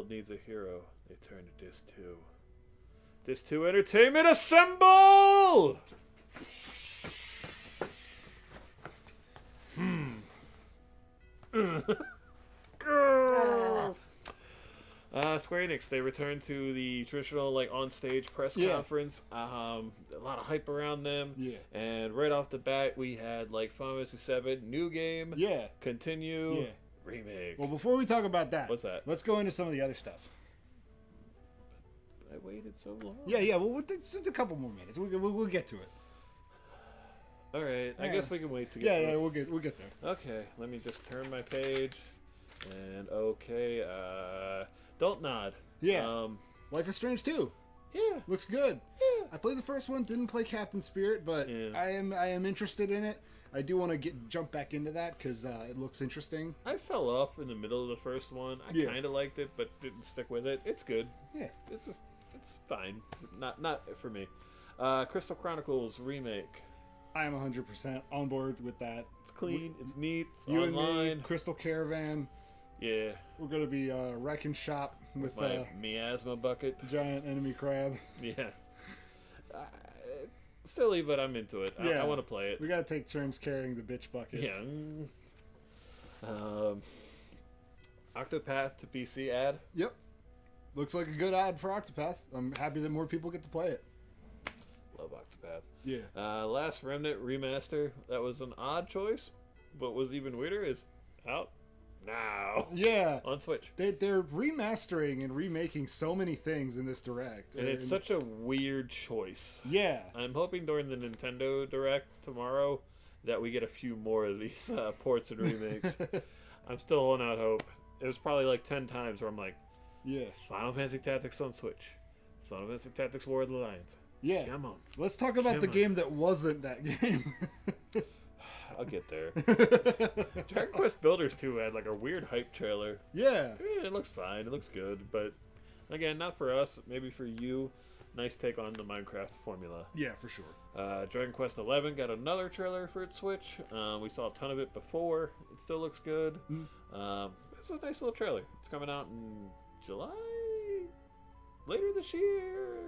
world needs a hero, they turn to Disc 2. Disc 2 Entertainment, assemble! Square Enix, they returned to the traditional like on-stage press conference. A lot of hype around them. Yeah. And right off the bat, we had like Final Fantasy 7 new game. Yeah. Continue. Yeah. Remake. Well, before we talk about that, what's that? Let's go into some of the other stuff. I waited so long. Yeah. Well, just a couple more minutes. We'll get to it. All right. I guess we can wait to get. Yeah. We'll get there. Okay. Let me just turn my page. And okay. Don't nod. Yeah. Life is Strange 2. Yeah. Looks good. Yeah. I played the first one. Didn't play Captain Spirit, but I am interested in it. I do want to jump back into that because it looks interesting. I fell off in the middle of the first one. I kind of liked it, but didn't stick with it. It's good. Yeah. It's fine. Not for me. Crystal Chronicles remake. I am 100% on board with that. It's clean. It's neat. It's you online. and me, Crystal Caravan. Yeah. We're gonna be wrecking shop with my miasma bucket. Giant enemy crab. Yeah. Silly, but I'm into it. Yeah. I want to play it. We gotta take turns carrying the bitch bucket. Yeah. Octopath to PC ad. Yep. Looks like a good ad for Octopath. I'm happy that more people get to play it. Love Octopath. Yeah. Last Remnant remaster. That was an odd choice. What was even weirder is out now. Yeah. On Switch. They're remastering and remaking so many things in this Direct. And it's such a weird choice. Yeah. I'm hoping during the Nintendo Direct tomorrow that we get a few more of these ports and remakes. I'm still holding out hope. It was probably like 10 times where I'm like, yeah. Final Fantasy Tactics on Switch. Final Fantasy Tactics War of the Lions. Yeah. Come on. Let's talk about the game that wasn't that game. I'll get there. Dragon Quest Builders 2 had like a weird hype trailer. Yeah. It looks fine. It looks good. But again, not for us. Maybe for you. Nice take on the Minecraft formula. Yeah, for sure. Dragon Quest 11 got another trailer for its Switch. We saw a ton of it before. It still looks good. It's a nice little trailer. It's coming out in July? Later this year?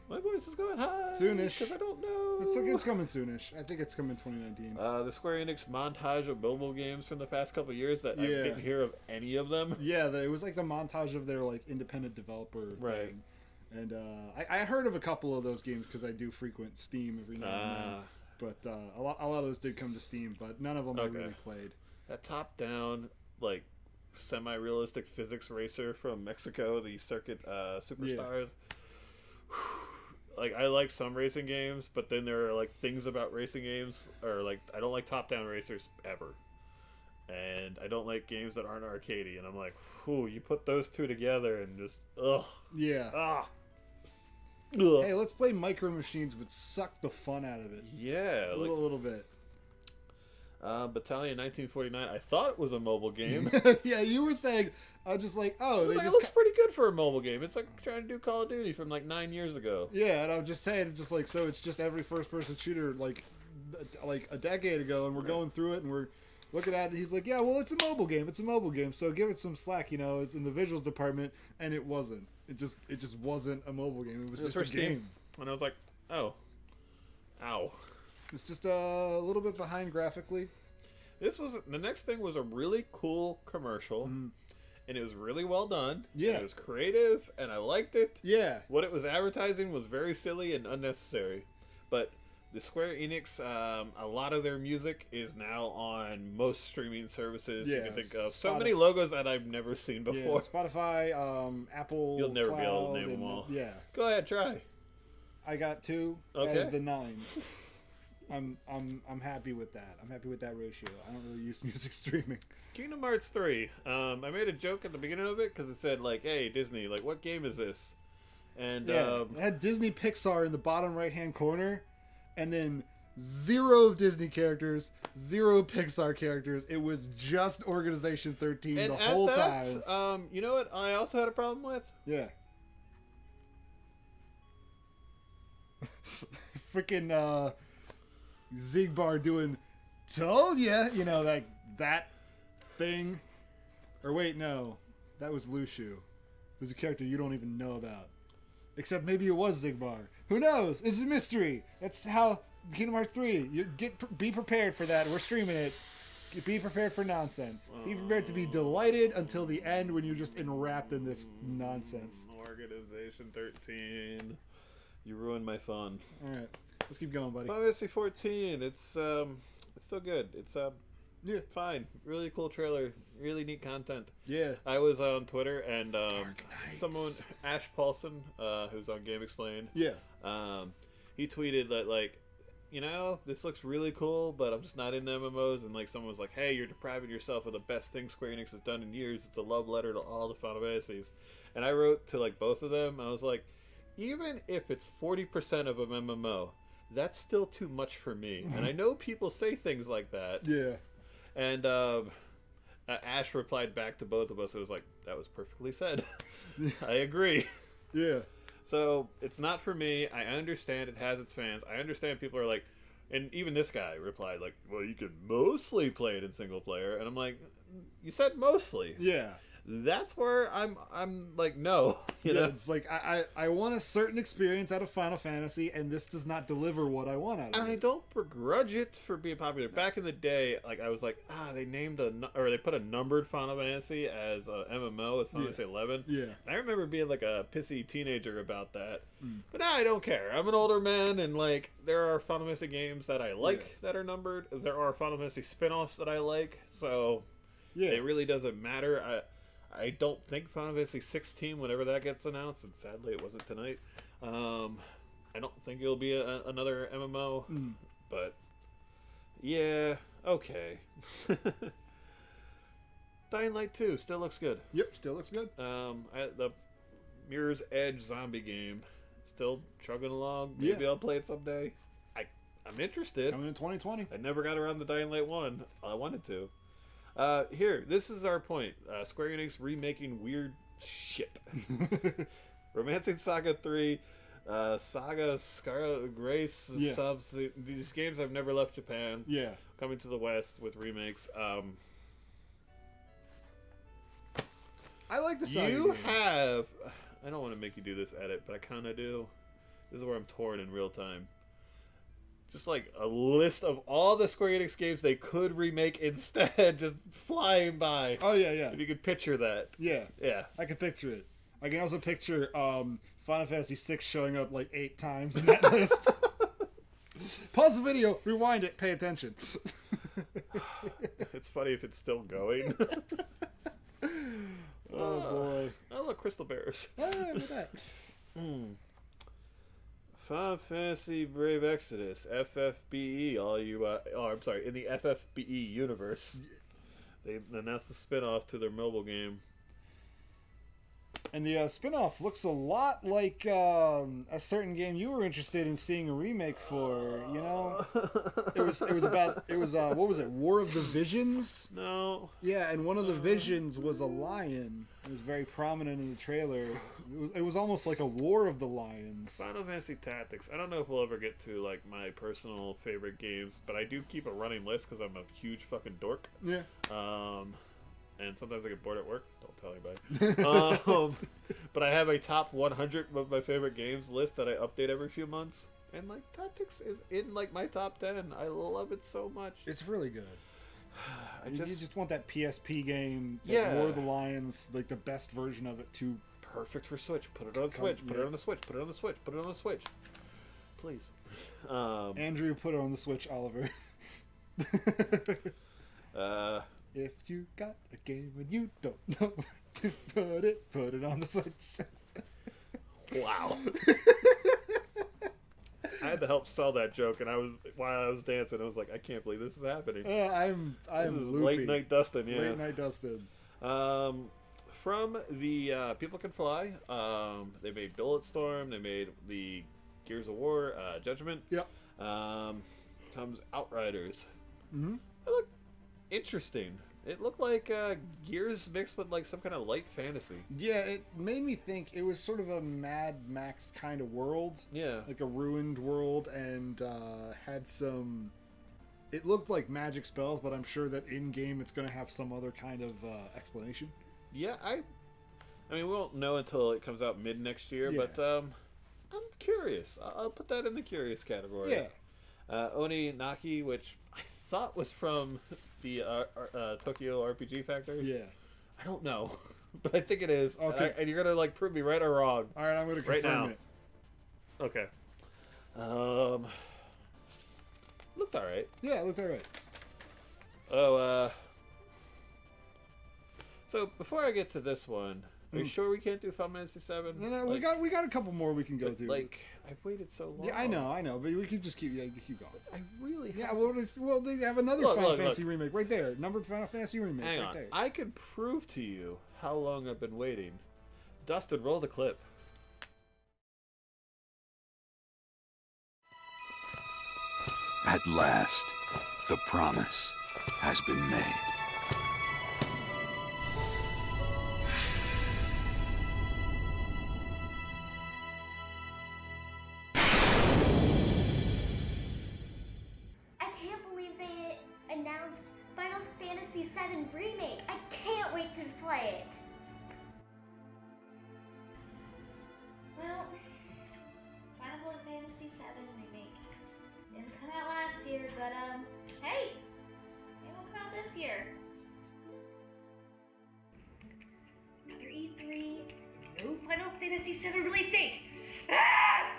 My voice is going high. Soonish. Because I don't know. It's coming soonish. I think it's coming 2019. The Square Enix montage of mobile games from the past couple of years that I didn't hear of any of them. Yeah, it was like the montage of their like independent developer thing. And I heard of a couple of those games because I do frequent Steam every now and then. But a lot of those did come to Steam, but none of them I really played. That top-down, like, semi-realistic physics racer from Mexico, the Circuit Superstars. Yeah. Like, I like some racing games, but then there are, like, things about racing games, or, like, I don't like top-down racers ever. And I don't like games that aren't arcadey, and I'm like, whew, you put those two together and just, ugh. Yeah. Ugh. Hey, let's play Micro Machines, but suck the fun out of it. Yeah. A little bit. Battalion 1949, I thought it was a mobile game. Yeah, you were saying, I was just like, oh, it looks pretty good for a mobile game. It's like trying to do Call of Duty from like 9 years ago. Yeah, and I was just saying, it's just like, so it's just every first-person shooter like a decade ago, and we're going through it, and we're looking at it. He's like, yeah, well, it's a mobile game. It's a mobile game, so give it some slack. You know, it's in the visuals department, and it wasn't. It just wasn't a mobile game. It was just a game. And I was like, oh, ow. It's just a little bit behind graphically. The next thing was a really cool commercial, and it was really well done. Yeah, it was creative, and I liked it. Yeah, what it was advertising was very silly and unnecessary, but the Square Enix, a lot of their music is now on most streaming services you can think of. So many logos that I've never seen before. Yeah, Spotify, Apple. You'll never Cloud, be able to name them all. Yeah, go ahead, try. I got 2 out of the 9. I'm happy with that. I'm happy with that ratio. I don't really use music streaming. Kingdom Hearts 3. I made a joke at the beginning of it because it said like, "Hey Disney, like what game is this?" And it had Disney Pixar in the bottom right hand corner, and then 0 Disney characters, 0 Pixar characters. It was just Organization 13 the whole time. You know what? I also had a problem with. Yeah. Freaking Zigbar doing "Told ya," you know, that thing. Or wait, no, that was Lushu. who's a character you don't even know about. Except maybe it was Zigbar. Who knows? It's a mystery. That's how Kingdom Hearts 3. Be prepared for that. We're streaming it. Be prepared for nonsense. Be prepared to be delighted until the end when you're just enwrapped in this nonsense. Organization 13. You ruined my fun. Alright. Let's keep going, buddy. Final Fantasy 14. It's still good. It's Yeah. fine. Really cool trailer. Really neat content. Yeah. I was on Twitter and Dark someone, Knights. Ash Paulson, who's on Game Explained, Yeah. he tweeted that, like, you know, this looks really cool, but I'm just not into MMOs. And, like, someone was like, hey, you're depriving yourself of the best thing Square Enix has done in years. It's a love letter to all the Final Fantasies. And I wrote to, like, both of them. I was like, even if it's 40% of an MMO, that's still too much for me. And I know people say things like that. Yeah. And Ash replied back to both of us. It was like, that was perfectly said. I agree. Yeah. So it's not for me. I understand it has its fans. I understand people are like, and even this guy replied like, well, you could mostly play it in single player. And I'm like, you said mostly. Yeah. That's where I'm like, no. You know? It's like I want a certain experience out of Final Fantasy, and this does not deliver what I want out of And I it. don't begrudge it for being popular. Back in the day, like I was like, they named they put a numbered Final Fantasy as a MMO as Final Fantasy 11. Yeah. And I remember being like a pissy teenager about that. But now I don't care. I'm an older man, and like there are Final Fantasy games that I like that are numbered. There are Final Fantasy spin-offs that I like. So it really doesn't matter. I don't think Final Fantasy 16, whenever that gets announced, and sadly it wasn't tonight, I don't think it'll be another MMO, but yeah, okay. Dying Light 2 still looks good. Yep, still looks good. The Mirror's Edge zombie game, still chugging along. Maybe I'll play it someday. I'm interested. Coming in 2020. I never got around to Dying Light 1. I wanted to. Here, this is our point. Square Enix remaking weird shit. Romancing Saga 3, Saga Scarlet Grace, subs. These games have never left Japan. Yeah. Coming to the West with remakes. I like the Saga You games. have... I don't want to make you do this edit, but I kind of do. This is where I'm torn in real time. Just like a list of all the Square Enix games they could remake instead, just flying by. Oh, yeah, yeah. If you could picture that. Yeah. Yeah. I can picture it. I can also picture Final Fantasy 6 showing up like 8 times in that list. Pause the video, rewind it, pay attention. It's funny if it's still going. Oh, boy. Oh, look, Crystal Bears. Ah, look at that. Final Fantasy Brave Exodus, FFBE, all you, I'm sorry, in the FFBE universe. They announced the spin-off to their mobile game. And the spin-off looks a lot like a certain game you were interested in seeing a remake for, you know? It was what was it, War of the Visions? No. Yeah, and one of the visions was a lion. It was very prominent in the trailer. It was almost like a War of the Lions. Final Fantasy Tactics. I don't know if we'll ever get to, like, my personal favorite games, but I do keep a running list because I'm a huge fucking dork. Yeah. And sometimes I get bored at work. Don't tell anybody. But I have a top 100 of my favorite games list that I update every few months. And, like, Tactics is in, like, my top 10. I love it so much. It's really good. You just want that PSP game, that Yeah. War of the Lions, like the best version of it to... Perfect for Switch. Put it on Switch. Put it on the Switch. Put it on the Switch. Put it on the Switch. Please. Andrew, put it on the Switch, Oliver. If you got a game and you don't know where to put it on the Switch. Wow. I had to help sell that joke, and while I was dancing, I was like, I can't believe this is happening. I'm This is loopy. late night Dustin, yeah. Late night Dustin. From the People Can Fly, they made Bulletstorm, they made the Gears of War Judgment. Yep. Comes Outriders. Mm-hmm. It looked interesting. It looked like Gears mixed with like some kind of light fantasy. Yeah, it made me think it was sort of a Mad Max kind of world. Yeah. Like a ruined world, and had some... It looked like magic spells, but I'm sure that in-game it's going to have some other kind of explanation. Yeah, I mean, we won't know until it comes out mid next year, Yeah. but I'm curious. I'll put that in the curious category. Yeah. Oni Naki, which I thought was from the Tokyo RPG Factory. Yeah. I don't know, but I think it is. Okay. And you're gonna like prove me right or wrong. All right, I'm gonna Right confirm now. it. Okay. Looked all right. Yeah, it looked all right. Oh, so before I get to this one, are you sure we can't do Final Fantasy VII? No, Like, we got a couple more we can go through. Like, I've waited so long. yeah, I know, but we can just keep going. I really Yeah, have. well, they have another Look, Final look, Fantasy remake right there. Numbered Final Fantasy remake Hang right on. there. I can prove to you how long I've been waiting. Dustin, roll the clip. At last, the promise has been made. I can't believe they announced Final Fantasy VII Remake. I can't wait to play it. Well, Final Fantasy VII Remake didn't come out last year, but hey, maybe it'll come out this year. Another E3, no Final Fantasy VII release date. Ah!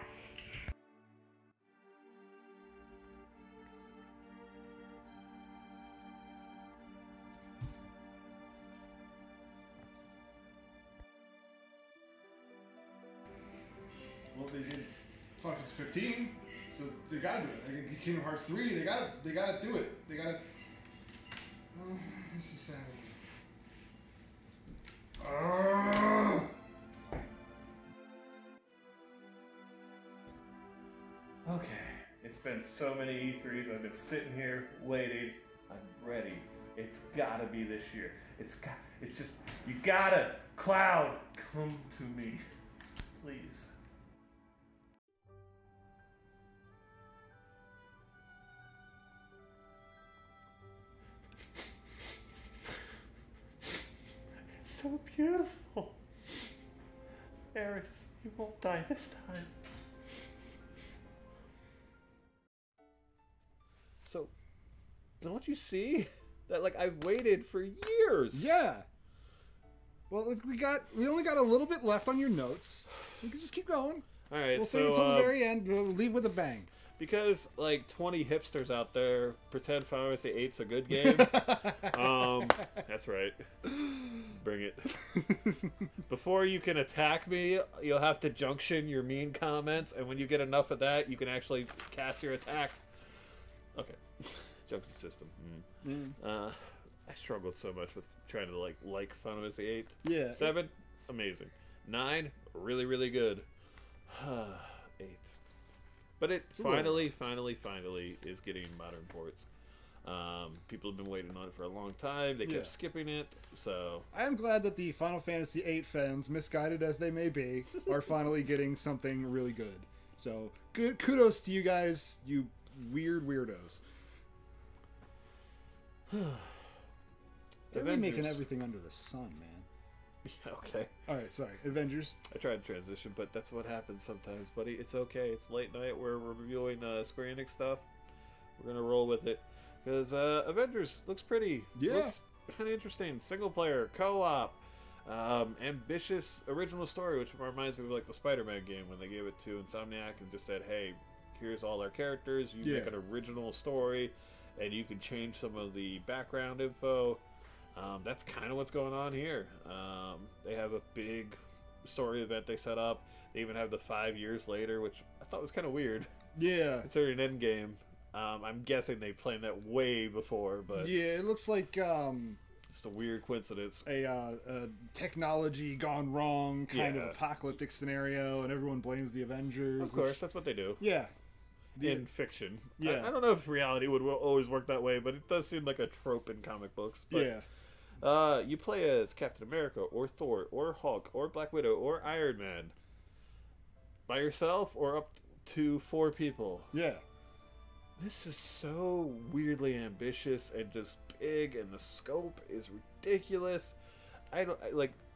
Well, they did Final Fantasy 15, so they gotta do it. Like, Kingdom Hearts 3, they gotta do it. They gotta. Oh, this is sad. Okay. It's been so many E3s. I've been sitting here waiting. I'm ready. It's gotta be this year. It's just, you gotta. Cloud, come to me. Please. It's so beautiful. Eris, you won't die this time. So, don't you see that? Like, I've waited for years. Yeah. Well, we only got a little bit left on your notes. We can just keep going. All right. We'll so, save it till the very end. We'll leave with a bang. because like 20 hipsters out there pretend Final Fantasy VIII's a good game. That's right. Bring it. Before you can attack me, you'll have to junction your mean comments, and when you get enough of that, you can actually cast your attack. Okay. Junction system. I struggled so much with trying to like Final Fantasy VIII. Yeah. 7, amazing. 9, really, really good. 8. But it finally is getting modern ports. People have been waiting on it for a long time. They kept skipping it, so... I am glad that the Final Fantasy VIII fans, misguided as they may be, are finally getting something really good. So, good kudos to you guys, you weird weirdos. They're remaking everything under the sun, man. Yeah, okay. Alright, sorry. Avengers. I tried to transition, but that's what happens sometimes, buddy. It's okay. It's late night. We're reviewing Square Enix stuff. We're going to roll with it. Because Avengers looks pretty. Yeah. Looks kind of interesting. Single player, co-op, ambitious original story, which reminds me of like the Spider-Man game when they gave it to Insomniac and just said, hey, here's all our characters. You make an original story, and you can change some of the background info. That's kind of what's going on here. They have a big story event they set up. They even have the 5 years later, which I thought was kind of weird. Yeah. Considering Endgame. I'm guessing they planned that way before, but... Yeah, it looks like, just a weird coincidence. A technology gone wrong kind of apocalyptic scenario, and everyone blames the Avengers. Of course, that's what they do. Yeah. In fiction. Yeah. I don't know if reality would always work that way, but it does seem like a trope in comic books. But, you play as Captain America, or Thor, or Hulk, or Black Widow, or Iron Man. By yourself, or up to 4 people. Yeah. This is so weirdly ambitious and just big, and the scope is ridiculous.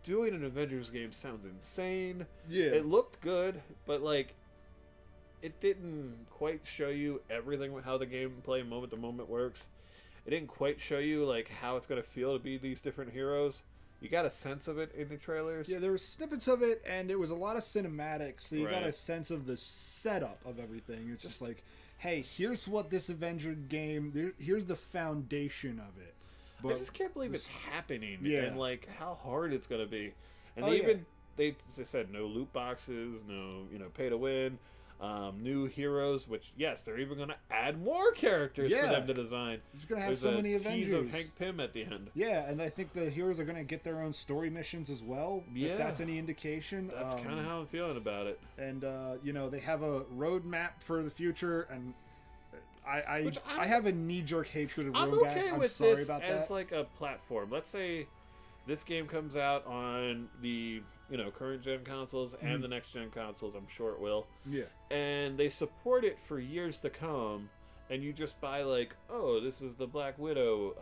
doing an Avengers game sounds insane. Yeah. It looked good, but like it didn't quite show you everything with how the gameplay moment to moment works. It didn't quite show you like how it's gonna feel to be these different heroes. You got a sense of it in the trailers. Yeah, there were snippets of it, and it was a lot of cinematics, so you got Right. a sense of the setup of everything. It's just like, hey, here's what this Avenger game, here's the foundation of it. I just can't believe it's happening, Yeah. and like how hard it's gonna be. And Oh, they said no loot boxes, no pay to win, new heroes. Which yes, they're even gonna add more characters for Yeah. them to design. It's going to have There's so a many tease Avengers. of Hank Pym at the end. Yeah, and I think the heroes are going to get their own story missions as well, Yeah. if that's any indication. That's kind of how I'm feeling about it. And, they have a roadmap for the future, and Which I have a knee-jerk hatred of I'm roadmap. okay I'm with sorry this about as that. like a platform. Let's say this game comes out on the current gen consoles and the next gen consoles. I'm sure it will. Yeah. And they support it for years to come. And you just buy like, oh, this is the Black Widow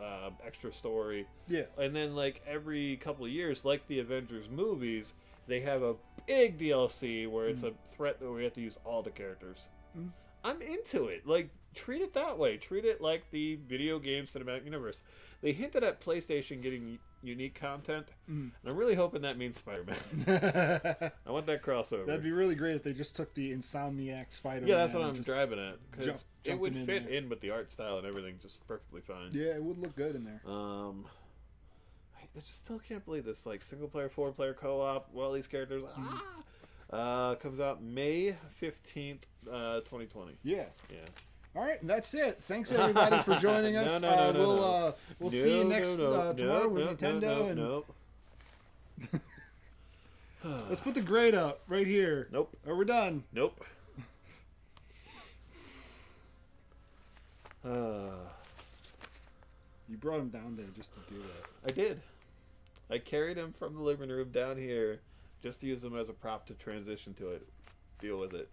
extra story. Yeah. And then like every couple of years, like the Avengers movies, they have a big DLC where it's a threat that we have to use all the characters. I'm into it. Like, treat it that way. Treat it like the video game cinematic universe. They hinted at PlayStation getting unique content, and I'm really hoping that means Spider-Man. I want that crossover. That'd be really great if they just took the Insomniac Spider-Man. Yeah, that's what and I'm just driving at, because it jumping would in fit there. in with the art style and everything just perfectly fine. Yeah, it would look good in there. I just still can't believe this like single player, 4-player co-op. Well, these characters comes out May 15th, 2020. Yeah. Yeah. All right, and that's it. Thanks everybody for joining us. We'll see you next tomorrow with Nintendo. And let's put the grade up right here. Nope. Or we're done. Nope. You brought him down there just to do that. I did. I carried him from the living room down here just to use him as a prop to transition to it. Deal with it.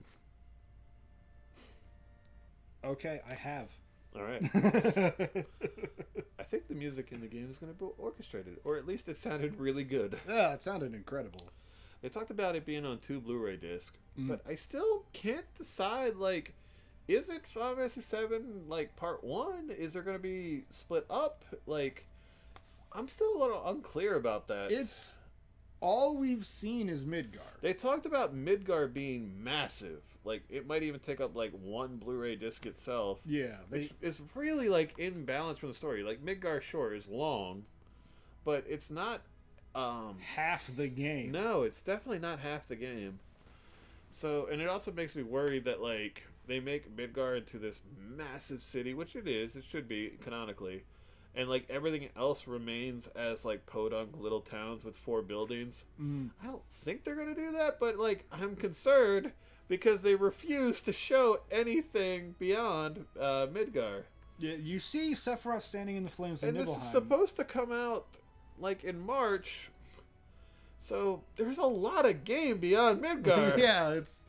Okay, I have. All right. I think the music in the game is going to be orchestrated, or at least it sounded really good. Yeah, it sounded incredible. They talked about it being on 2 Blu-ray discs, but I still can't decide, like, is it Final Fantasy VII, like, Part 1? Is there going to be split up? Like, I'm still a little unclear about that. It's all we've seen is Midgar. They talked about Midgar being massive. Like, it might even take up, like, 1 Blu-ray disc itself. Yeah, Which is really, like, in balance from the story. Like, Midgar, sure, is long, but it's not... half the game. No, it's definitely not half the game. So, and it also makes me worried that, like, they make Midgar into this massive city, which it is, it should be, canonically. And, like, everything else remains as, like, podunk little towns with 4 buildings. I don't think they're going to do that, but, like, I'm concerned because they refuse to show anything beyond Midgar. Yeah, you see Sephiroth standing in the flames in And this Nibelheim. is supposed to come out, like, in March. So, there's a lot of game beyond Midgar. Yeah, it's...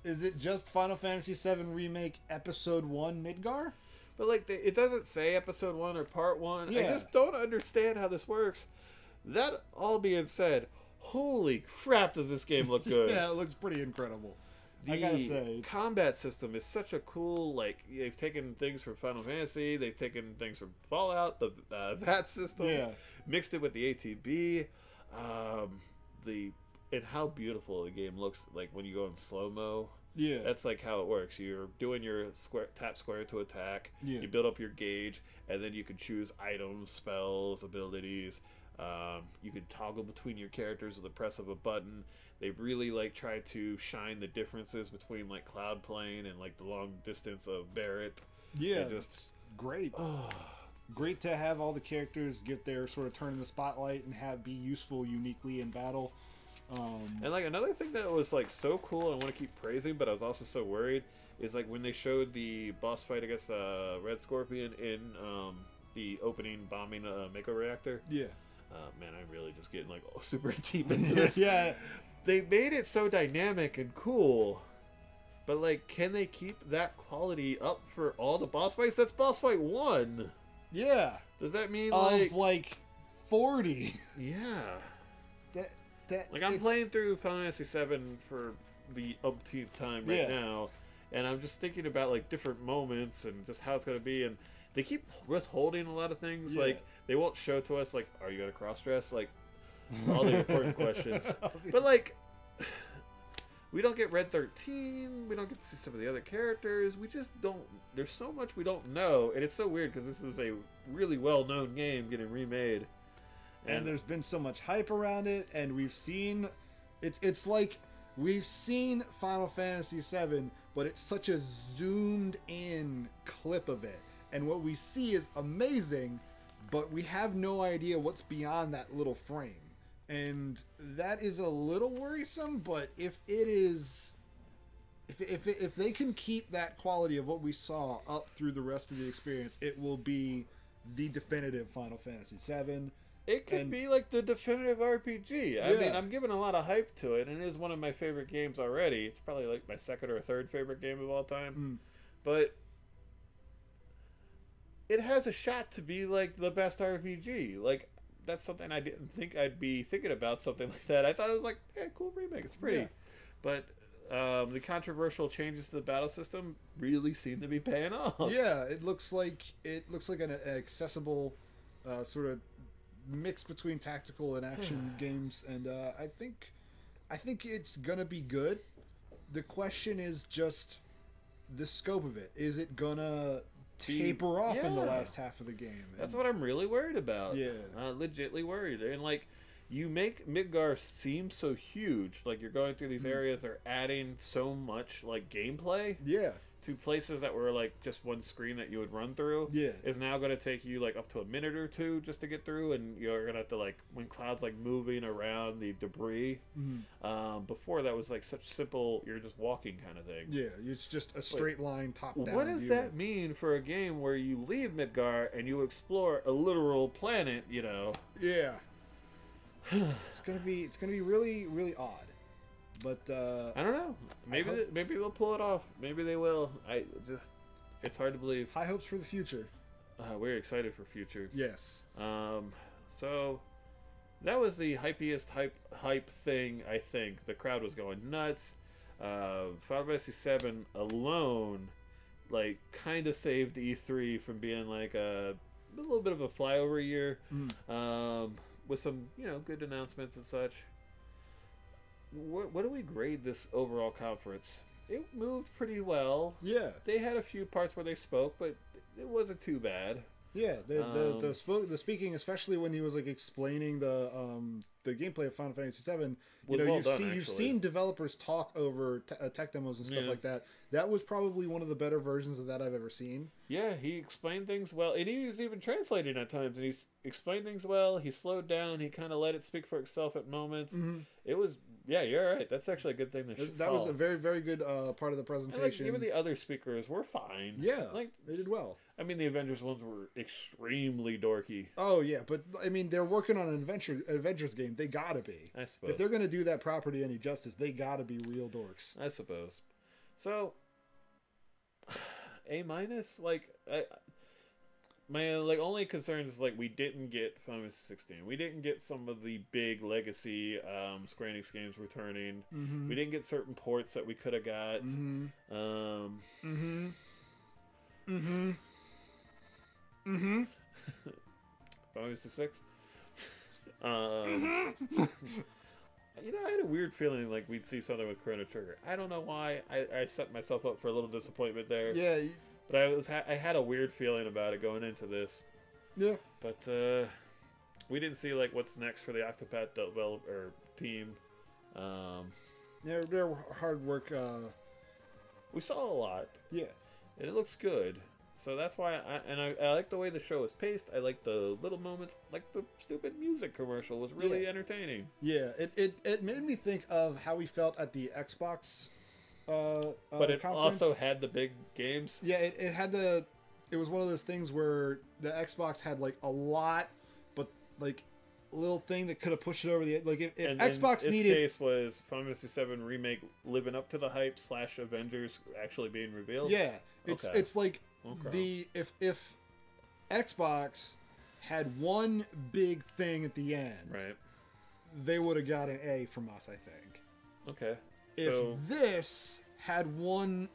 Is it just Final Fantasy VII Remake Episode 1 Midgar? But, like, it doesn't say Episode 1 or Part 1. I Yeah. just don't understand how this works. That all being said, holy crap does this game look good. Yeah, it looks pretty incredible. I gotta say, it's... combat system is such a cool, like, they've taken things from Final Fantasy, they've taken things from Fallout, the VAT system, Yeah. mixed it with the ATB, and how beautiful the game looks, like, when you go in slow-mo. Yeah. That's like how it works. You're doing your tap square to attack. Yeah. You build up your gauge, and then you can choose items, spells, abilities. You can toggle between your characters with the press of a button. They really like try to shine the differences between like Cloud Plane and like the long distance of Barrett. Yeah, It just it's great. Great to have all the characters get their sort of turn in the spotlight and be useful uniquely in battle. And like another thing that was like so cool, and I want to keep praising, but I was also so worried, is like when they showed the boss fight against Red Scorpion in the opening bombing Mako reactor. Yeah. Man, I'm really just getting like super deep into this. Yeah. They made it so dynamic and cool, but like, can they keep that quality up for all the boss fights? That's boss fight 1. Yeah. Does that mean Of like 40. Yeah. Like, I'm playing through Final Fantasy VII for the umpteenth time right now, and I'm just thinking about, like, different moments and just how it's going to be, and they keep withholding a lot of things. Like, they won't show to us, like, are you going to cross-dress? Like, all the important questions. But, like, we don't get Red 13, we don't get to see some of the other characters, we just don't, there's so much we don't know, and it's so weird because this is a really well-known game getting remade. And there's been so much hype around it, and we've seen, it's like, we've seen Final Fantasy VII, but it's such a zoomed-in clip of it. And what we see is amazing, but we have no idea what's beyond that little frame. And that is a little worrisome, but if it is... If they can keep that quality of what we saw up through the rest of the experience, it will be the definitive Final Fantasy VII. It could be like the definitive RPG. I mean, I'm giving a lot of hype to it, and it is one of my favorite games already. It's probably like my second or third favorite game of all time. But it has a shot to be like the best RPG. Like, that's something I didn't think I'd be thinking about, something like that. I thought it was like, yeah, cool remake. It's pretty. But the controversial changes to the battle system really seem to be paying off. Yeah, it looks like an accessible sort of mix between tactical and action games, and I think it's gonna be good. The question is just the scope of it. Is it gonna taper off in the last half of the game? That's what I'm really worried about. Yeah, legitly worried. And like, you make Midgar seem so huge. Like, you're going through these areas, they're adding so much like gameplay. Yeah. To places that were like just one screen that you would run through, is now going to take you like up to a minute or two just to get through, and you're going to have to, like, when Cloud's like moving around the debris. Before that was like such simple, you're just walking kind of thing. Yeah, it's just a straight line top down. What does that mean for a game where you leave Midgar and you explore a literal planet? You know. Yeah. it's gonna be really, really odd. But I don't know. Maybe they'll pull it off. Maybe they will. It's hard to believe. High hopes for the future. We're excited for future. Yes. So that was the hypiest hype thing. I think the crowd was going nuts. Final Fantasy VII alone, like, kind of saved E3 from being like a little bit of a flyover year. With some, good announcements and such. What do we grade this overall conference? It moved pretty well. Yeah. They had a few parts where they spoke, but it wasn't too bad. Yeah, the speaking, especially when he was like explaining the gameplay of Final Fantasy VII. You've seen developers talk over tech demos and stuff like that. That was probably one of the better versions of that I've ever seen. Yeah, he explained things well, and he was even translating at times. And he explained things well. He slowed down. He kind of let it speak for itself at moments. It was. Yeah, you're right. That's actually a good thing to That was a very, very good part of the presentation. Even the other speakers were fine. Yeah, they did well. I mean, the Avengers ones were extremely dorky. Oh, yeah, but, I mean, they're working on an Avengers game. They gotta be. I suppose. If they're gonna do that property any justice, they gotta be real dorks. I suppose. So, A-, my only concern is we didn't get Final Fantasy 16. We didn't get some of the big legacy Square Enix games returning. We didn't get certain ports that we could have got. Final Fantasy 6. I had a weird feeling like we'd see something with Chrono Trigger. I don't know why. I set myself up for a little disappointment there. Yeah. But I had a weird feeling about it going into this. Yeah. But we didn't see what's next for the Octopath developer team. Yeah, their hard work. We saw a lot. Yeah. And it looks good. So that's why I like the way the show is paced. I like the little moments. Like the stupid music commercial was really entertaining. Yeah, it made me think of how we felt at the Xbox. But it conference. Also had the big games. Yeah, it had the. It was one of those things where the Xbox had a lot, but a little thing that could have pushed it over the edge. If Xbox needed. This case was Final Fantasy VII Remake living up to the hype / Avengers actually being revealed. Yeah, it's like if Xbox had one big thing at the end, right? they would have got an A from us, I think. Okay. If So this had one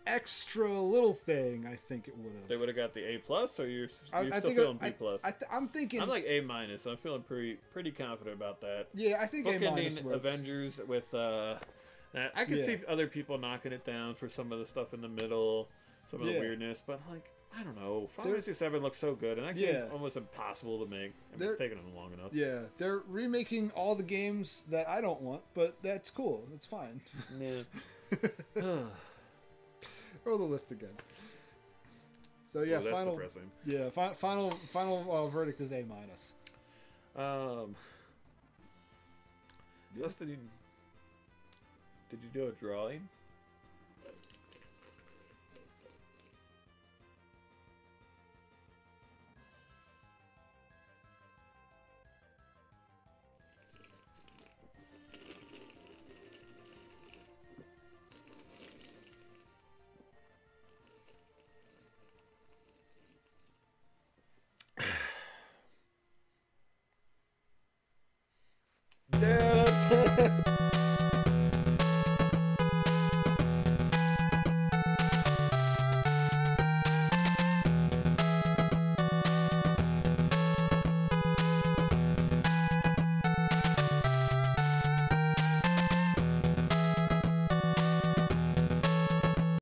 extra little thing, I think it would have. they would have got the A plus, or you're I still think feeling B plus? I'm thinking. I'm like A minus. I'm feeling pretty confident about that. Yeah, I think A minus Bookending works. Avengers with I could see other people knocking it down for some of the stuff in the middle, some of the weirdness, but like I don't know. Final Fantasy 7 looks so good, and that game's almost impossible to make. I mean, it's taken them long enough. Yeah, they're remaking all the games that I don't want, but that's cool. That's fine. Yeah. Roll the list again. So yeah, that's final. depressing. Yeah, final verdict is A minus. Dustin, did you do a drawing?